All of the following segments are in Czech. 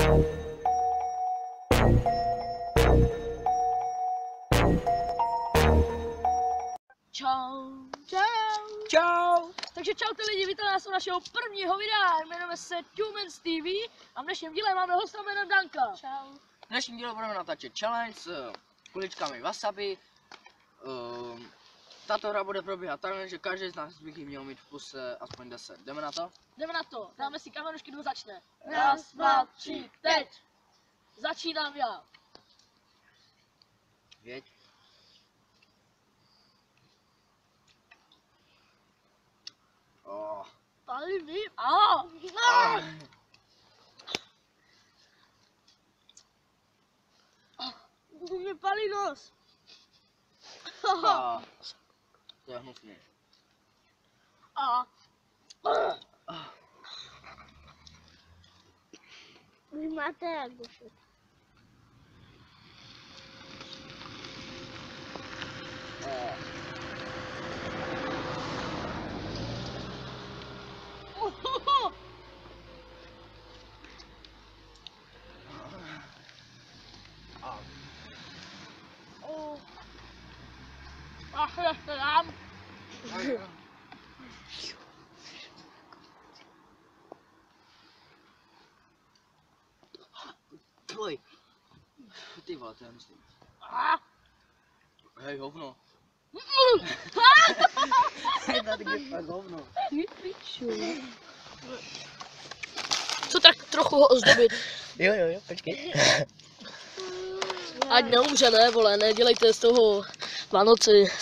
Čau. Čau. Čau. Takže čau ty lidi, vítám nás u našeho prvního videa, jmenujeme se Humans TV a v dnešním díle máme hosta jménem Danka. Čau. V dnešním díle budeme natáčet challenge s kuličkami wasabi. Tato hra bude probíhat tak, že každý z nás by jich měl mít v puse aspoň 10. Jdeme na to? Jdeme na to, dáme si kamenušky, kdo začne. Raz, dva, tři, teď. Začínám já. Věď. Oh. Tady vím. To mě palí nos. To je hnusný. Vy máte jak dušit. Tvoj. Ty vole, to je hnusný. Hej, hovno. Hej, tady je fakt hovno. Co tak trochu ho ozdobit. Jo, počkej. Ať neumře, ne, vole, nedělejte z toho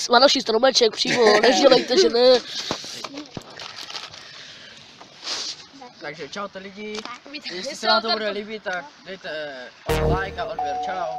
Vánoční stromeček přímo, nedělejte, že ne. Takže čaute lidi. Jestli se vám to bude líbit, tak dejte like a odběr. Čau.